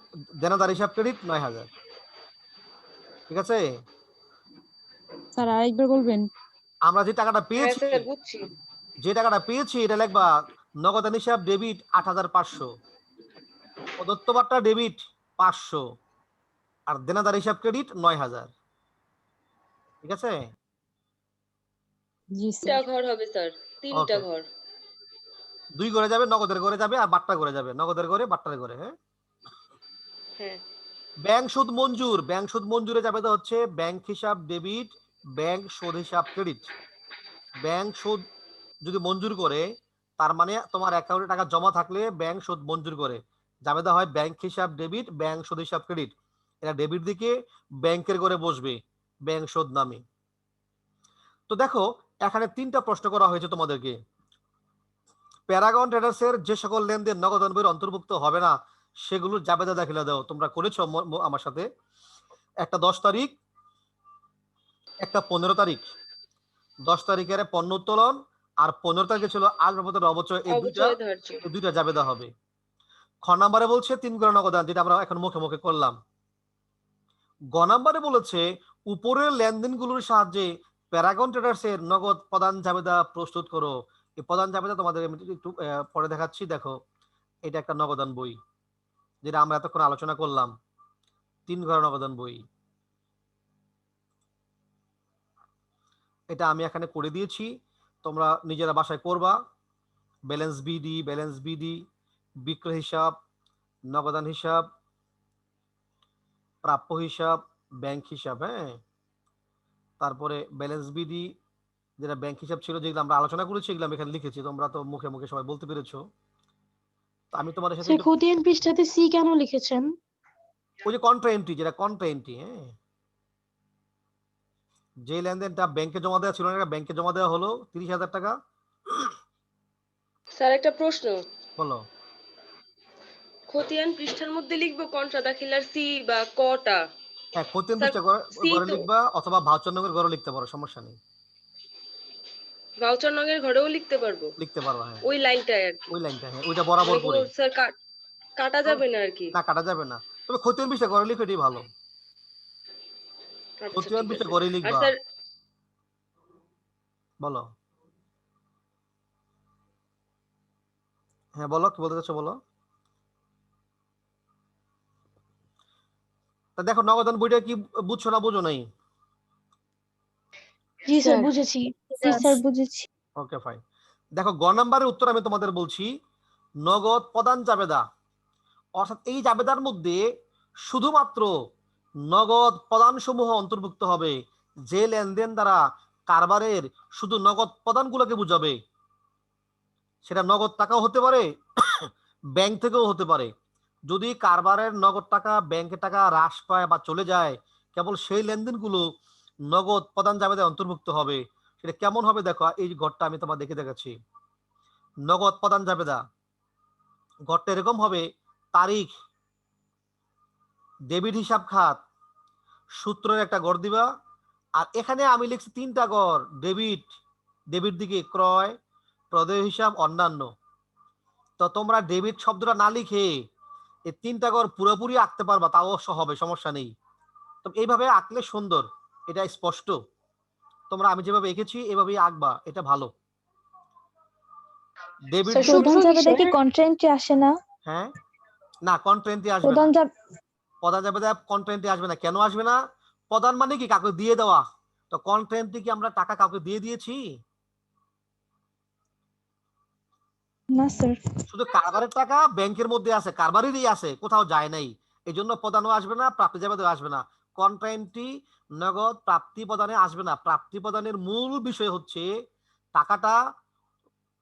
দেনাদার হিসাব ক্রেডিট 9000। ঠিক আছে? স্যার আরেকবার বলবেন? আমরা যে টাকাটা হ্যাঁ পেয়েছি, স্যার বুঝছি। এটা লিখবা নগদান হিসাব ডেবিট 8500, প্রদত্ত বার্তা ডেবিট 500, আর দেনাদার হিসাব ক্রেডিট 9000। ঠিক আছে? জি তিনটা স্যার। ঘর হবে স্যার, 3টা ওকে। ঘর। 2 ঘরে যাবে, নগদের ঘরে যাবে, আর বাট্টার ঘরে যাবে, নগদের ঘরে বাট্টার ঘরে। হ্যাঁ, হ্যাঁ ব্যাংক সুদ মঞ্জুর। ব্যাংক সুদ মঞ্জুরে যাবে তো হচ্ছে ব্যাংক হিসাব ডেবিট, ব্যাংক সুদ হিসাব ক্রেডিট। ব্যাংক সুদ যদি মঞ্জুর করে, তার মানে তোমার অ্যাকাউন্টে টাকা জমা থাকলে ব্যাংক সুদ মঞ্জুর করে, যাবে তো হয় ব্যাংক হিসাব ডেবিট, ব্যাংক সুদ হিসাব ক্রেডিট। এটা ডেবিট দিকে ব্যাংকের ঘরে বসবে ব্যাংক সুদ নামে। তো দেখো এখানে 3টা প্রশ্ন করা হয়েছে তোমাদেরকে। প্যারাগন ট্রেডার্সের যে সকল লেনদেন নগদান বইয়ের অন্তর্ভুক্ত হবে না সেগুলোর জাবেদা দাখিলা দাও। তোমরা করেছো আমার সাথে, একটা 10 তারিখ, একটা 15 তারিখ। 10 তারিখের পণ্য উত্তোলন, আর 15 তারিখে ছিল আসবাবপত্রের অবচয়। এই অবচয় ধার্য। দুইটা জাবেদা হবে। খ নাম্বারে বলছে 3 গড়া নগদান, যেটা আমরা এখন মুখে মুখে করলাম। গ নাম্বারে বলেছে উপরের লেনদেনগুলোর সাহায্যে প্যারাগন ট্রেডার্সের নগদ প্রদান জাবেদা প্রস্তুত করো। এই প্রদান জাবেদা তোমাদের একটু পরে দেখাচ্ছি। দেখো এটা একটা নগদান বই, যেটা আমরা এতক্ষণ আলোচনা করলাম, 3 ঘর নগদান বই। এটা আমি এখানে করে দিয়েছি, তোমরা নিজেরা বাসায় করবা। ব্যালেন্স বিডি, বিক্রয় হিসাব, নগদান হিসাব, প্রাপ্য হিসাব, ব্যাংক হিসাব। হ্যাঁ, তারপরে ব্যালেন্স বিডি, যেটা ব্যাংক হিসাব ছিল, যেগুলো আমরা আলোচনা করেছি, এগুলো আমি এখানে লিখেছি, তোমরা তো মুখে মুখে সবাই বলতে পেরেছো। তো আমি তোমাদের সাথে স্যার খতিয়ান পৃষ্ঠাতে সি কেন লিখেছেন? ওই যে কন্ট্রা এন্ট্রি, যেটা কন্ট্রা এন্ট্রি, হ্যাঁ, যে লেনদেনটা ব্যাংকে জমা দেওয়া ছিল না, ব্যাংকে জমা দেওয়া হলো 30,000 টাকা। স্যার একটা প্রশ্ন, বলো। খতিয়ান পৃষ্ঠার মধ্যে লিখবো কন্ট্রা দাখিলার সি বা কটা? হ্যাঁ, খতিয়ান স্যার পৃষ্ঠা সি ঘরে তো লিখবা, অথবা ভাউচার নগর ঘরে লিখতে পারো, সমস্যা নেই, ভাউচার নঙের ঘরেও লিখতে পারবো, লিখতে পারো। হ্যাঁ, ওই লাইনটায় আর কি। ওই লাইনটা, হ্যাঁ, ওইটা বরাবর মানে কোনো করে। স্যার কাটা যাবে না আর কি। না, কাটা যাবে না, তবে খতিয়ান পৃষ্ঠা ঘরে লিখে এটাই ভালো। আচ্ছা খতিয়ান ঠিক পৃষ্ঠা আছে। ঘরে আর লিখবা। স্যার বলো। হ্যাঁ বলো, কি বলতে চাচ্ছো বলো। তা দেখো নগদান বইটা কি বুঝছো না বুঝো নাই? জি স্যার স্যার। বুঝেছি। জি স্যার বুঝেছি। Okay fine. দেখো গ নাম্বারের উত্তর আমি তোমাদের বলছি, নগদ প্রদান জাবেদা। অর্থাৎ এই জাবেদার মধ্যে শুধুমাত্র নগদ প্রদান সমূহ অন্তর্ভুক্ত হবে, যে লেনদেন দ্বারা কারবারের শুধু নগদ প্রদানগুলোকে বুঝাবে। সেটা নগদ টাকাও হতে পারে, ব্যাংক থেকেও হতে পারে। যদি কারবারের নগদ টাকা ব্যাংকের টাকা হ্রাস পায় বা চলে যায়, কেবল সেই লেনদেনগুলো নগদ প্রদান জাবেদায় অন্তর্ভুক্ত হবে। সেটা কেমন হবে দেখো, এই ঘরটা আমি তোমার দেখে দেখাচ্ছি। নগদ প্রদান জাবেদা ঘরটা এরকম হবে, তারিখ, ডেবিট হিসাব খাত, সূত্রের একটা ঘর দিবা, আর এখানে আমি লিখছি 3টা ঘর, ডেবিট দিকে ক্রয়, প্রদেয় হিসাব, অন্যান্য। তো তোমরা ডেবিট শব্দটা না লিখে এই 3টা ঘর পুরোপুরি আঁকতে পারবা, তাও হবে, সমস্যা নেই। তো এইভাবে আঁকলে সুন্দর, এটা স্পষ্ট। তোমরা আমি যেভাবে এঁকেছি এভাবেই আঁকবা, এটা ভালো। ডেবিট, স্যার প্রধান সূত্র জাবেদা কি কিসের? কন্ট্রাক্টে আসে না? হ্যাঁ, না কন্ট্রেন্টে আসবে না, প্রধান জাবেদা কন্ট্রেন্টে আসবে না। কেন আসবে না? প্রধান মানে কি কাউকে দিয়ে দেওয়া, তো কন্ট্রেন্টে কি আমরা টাকা কাউকে দিয়ে দিয়েছি? না স্যার। শুধু কারবারের টাকা ব্যাংকের মধ্যে আছে, কারবারেরই আছে, কোথাও যায় নাই। এই জন্য প্রদানও আসবে না, প্রাপ্তি জাবেদাও আসবে না। কন্ট্রাক্টটি নগদ প্রাপ্তি প্রদানে আসবে না। প্রাপ্তি প্রদানের মূল বিষয় হচ্ছে টাকাটা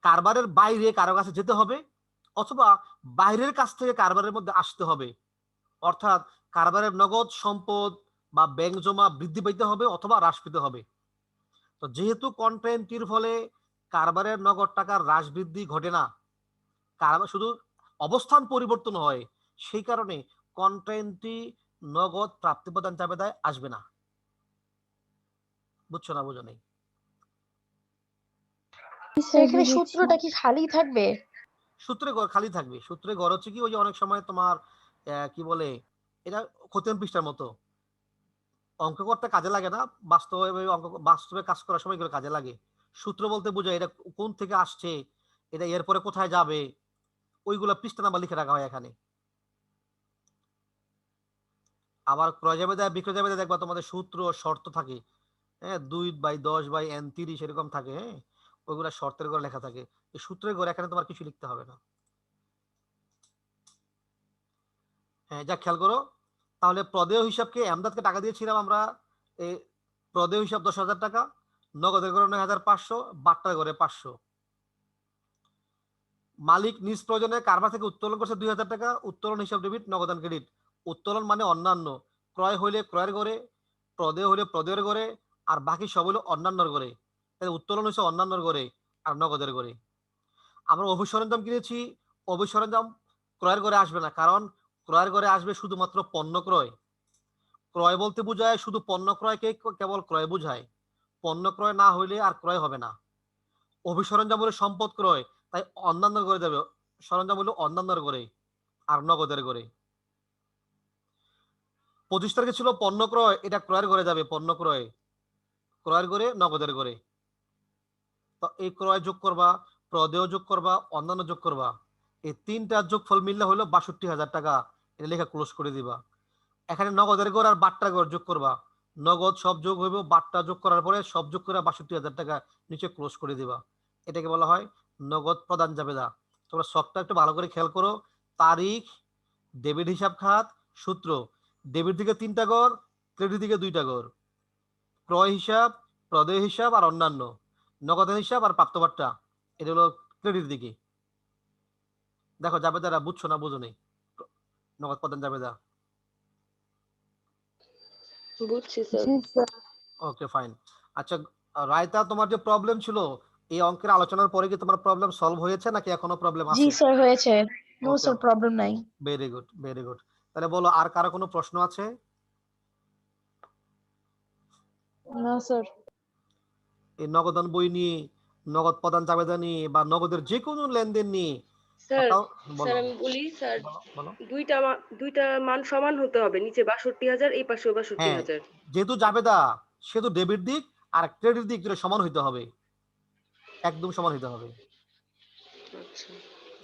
কারবারের বাইরে কারো কাছে যেতে হবে, অথবা বাইরের কাছ থেকে কারবারের মধ্যে আসতে হবে। অর্থাৎ কারবারের নগদ সম্পদ বা ব্যাংক জমা বৃদ্ধি পেতে হবে অথবা হ্রাস পেতে হবে। তো যেহেতু কন্ট্রাক্টটির ফলে কারবারের নগদ টাকার হ্রাস বৃদ্ধি ঘটে না, কারবার শুধু অবস্থান পরিবর্তন হয়, সেই কারণে কন্ট্রা এন্ট্রি নগদ প্রাপ্তি প্রদান জাবেদায় আসবে না। বুঝছো না বুঝো নাই? স্যার এখানে বুঝেছি। সূত্রটা কি খালি থাকবে? সূত্রে ঘর খালি থাকবে। সূত্রে ঘর হচ্ছে কি, ওই যে অনেক সময় তোমার কি বলে, এটা খতিয়ান পৃষ্ঠার মতো, অঙ্ক করতে কাজে লাগে না, বাস্তবে কাজ করার সময় এগুলো কাজে লাগে। সূত্র বলতে বোঝায় এটা কোন থেকে আসছে, এটা এরপরে কোথায় যাবে, ওইগুলো পৃষ্ঠা নাম্বার লিখে রাখা হয় এখানে। আবার ক্রয় জাবেদা বিক্রয় জাবেদা দেখবা তোমাদের সূত্র শর্ত থাকে, হ্যাঁ, 2/10/n30 এরকম থাকে, হ্যাঁ, ওইগুলা শর্তের ঘরে লেখা থাকে। এই সূত্রের ঘরে এখানে তোমার কিছু লিখতে হবে না। হ্যাঁ, যা খেয়াল করো। তাহলে প্রদেয় হিসাবকে এমদাদকে টাকা দিয়েছিলাম আমরা, এই প্রদেয় হিসাব 10,000 টাকা, নগদের ঘরে 9,500, বাট্টার ঘরে 500। মালিক নিজ প্রয়োজনে কারবার থেকে উত্তোলন করছে 2,000 টাকা, উত্তোলন হিসাব ডেবিট, নগদান ক্রেডিট। উত্তোলন মানে অন্যান্য, ক্রয় হইলে ক্রয়ের ঘরে, প্রদেয় হইলে প্রদেয়ের ঘরে, আর বাকি সব হইলো অন্যান্যর ঘরে। তাহলে উত্তোলন হচ্ছে অন্যান্যর ঘরে আর নগদের ঘরে। আমরা অভিসরঞ্জাম কিনেছি, অভিসরঞ্জাম ক্রয়ের ঘরে আসবে না, কারণ ক্রয়ের ঘরে আসবে শুধুমাত্র পণ্য ক্রয়। ক্রয় বলতে বোঝায় শুধু পণ্য ক্রয়কে কেবল ক্রয় বোঝায়, পণ্য ক্রয় না হইলে আর ক্রয় হবে না। অভিসরঞ্জাম হলো সম্পদ ক্রয়, তাই অন্যান্য ঘরে যাবে, সরঞ্জাম হলো অন্যান্যর ঘরে আর নগদের ঘরে। 25 তারিখে ছিল পণ্য ক্রয়, এটা ক্রয়ের ঘরে যাবে, পণ্য ক্রয় ক্রয়ের ঘরে, নগদের ঘরে। তো এই ক্রয় যোগ করবা, প্রদেয় যোগ করবা, অন্যান্য যোগ করবা, এই তিনটা যোগফল মিললে হলো 62,000 টাকা। এটা লেখা ক্লোজ করে দিবা। এখানে নগদের ঘর আর বাট্টার ঘর যোগ করবা, নগদ সব যোগ হইব, বাট্টা যোগ করার পরে সব যোগ করে 62,000 টাকা নিচে ক্লোজ করে দিবা। এটাকে বলা হয় নগদ প্রদান জাবেদা। তোমরা সবটা একটু ভালো করে খেয়াল করো। তারিখ, ডেবিট হিসাব খাত, সূত্র। ডেবিট দিকে 3টা ঘর, ক্রেডিট দিকে 2টা ঘর। ক্রয় হিসাব, প্রদেয় হিসাব আর অন্যান্য, নগদের হিসাব আর প্রাপ্তবাট্টা, এটা হলো ক্রেডিট দিকে। দেখো জাবেদারা বুঝছো না বুঝো নেই? নগদ প্রদান জাবেদা বুঝছি স্যার। জি স্যার। Okay fine. আচ্ছা রায়তা, তোমার যে প্রবলেম ছিল এই অঙ্কের আলোচনার পরে কি তোমার প্রবলেম সলভ হয়েছে নাকি এখনো প্রবলেম জি আছে? স্যার হয়েছে। নো ওকে, স্যার, প্রবলেম নাই। Very good very good. তাহলে বলো, আর কারো কোনো প্রশ্ন আছে? না স্যার। এই নগদান বই নিয়ে, নগদ প্রদান জাবেদা নিয়ে বা নগদের যে কোনো লেনদেন নিয়ে স্যার একটা বলো স্যার আমি বলি স্যার, বলো বলো। দুইটা মান সমান হতে হবে, নিচে 62,000, এই পাশেও হ্যাঁ, 62,000। যেহেতু জাবেদা সেহেতু ডেবিট দিক আর ক্রেডিট দিক দুটো সমান হইতে হবে, একদম সমান হইতে হবে। আচ্ছা,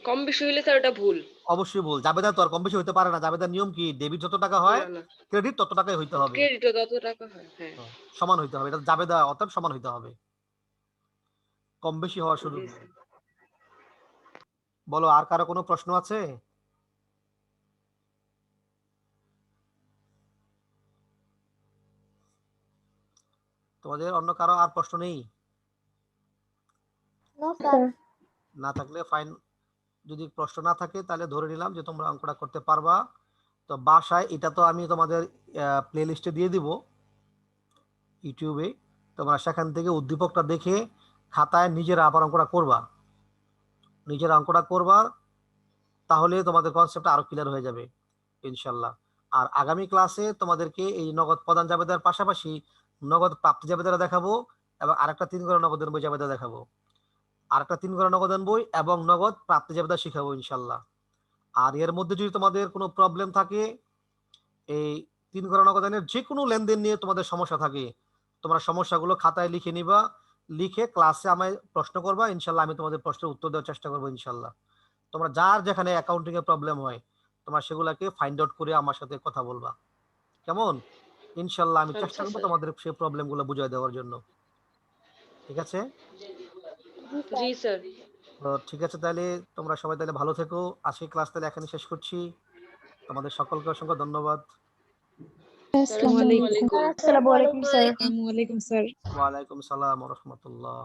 কম বেশি হইলে স্যার ওটা ভুল। অবশ্যই ভুল, জাবেদা তো আর কম বেশি হইতে পারে না। জাবেদার নিয়ম কি, ডেবিট যত টাকা হয় না না, ক্রেডিট তত টাকাই হইতে হবে, ক্রেডিটও তত টাকা হয়। হ্যাঁ সমান হইতে হবে। এটা জাবেদা অর্থাৎ সমান হইতে হবে, কম বেশি হওয়ার সুযোগ জি নেই। স্যার। বলো, আর কারো কোনো প্রশ্ন আছে? তোমাদের অন্য কারো আর প্রশ্ন নেই? No sir. না থাকলে ফাইন। যদি প্রশ্ন না থাকে তাহলে ধরে নিলাম যে তোমরা অঙ্কটা করতে পারবা। তো বাসায় এটা তো আমি তোমাদের প্লে লিস্টে দিয়ে দিব ইউটিউবে, তোমরা সেখান থেকে উদ্দীপকটা দেখে খাতায় নিজেরা আবার অঙ্কটা করবা, নিজেরা অঙ্কটা করবা, তাহলে তোমাদের কনসেপ্ট আরো ক্লিয়ার হয়ে যাবে ইনশাল্লাহ। আর আগামী ক্লাসে তোমাদেরকে এই নগদ প্রদান জাবেদার পাশাপাশি নগদ প্রাপ্তি জাবেদারা দেখাবো, এবং আরেকটা 3 ঘর নগদের বই জাবেদা দেখাবো, আরেকটা 3 ঘর নগদান বই এবং নগদ প্রাপ্তি জাবেদা শিখাবো ইনশাল্লাহ। আর এর মধ্যে যদি তোমাদের কোনো প্রবলেম থাকে, এই 3 ঘর নগদানের যে কোনো লেনদেন নিয়ে তোমাদের সমস্যা থাকে, তোমরা সমস্যাগুলো খাতায় লিখে নিবা, লিখে ক্লাসে আমায় প্রশ্ন করবা, ইনশাল্লাহ আমি তোমাদের প্রশ্নের উত্তর দেওয়ার চেষ্টা করবো ইনশাল্লাহ। তোমরা যার যেখানে অ্যাকাউন্টিং এর প্রবলেম হয় তোমরা সেগুলাকে ফাইন্ড আউট করে আমার সাথে কথা বলবা, কেমন? ইনশাল্লাহ আমি চেষ্টা আচ্ছা করবো স্যার। তোমাদের সেই প্রবলেম গুলো বুঝিয়ে দেওয়ার জন্য। ঠিক আছে? জি স্যার। তো ঠিক আছে, তাহলে তোমরা সবাই তাহলে ভালো থেকো। আজকে ক্লাস তাহলে এখানে শেষ করছি। তোমাদের সকলকে অসংখ্য ধন্যবাদ। স্যার আসসালামু আসসালামু আলাইকুম। আলাইকুম। আসসালামু আলাইকুম স্যার। আসসালামু আলাইকুম স্যার। ওয়ালাইকুম সালাম ওয়া রাহমাতুল্লাহ।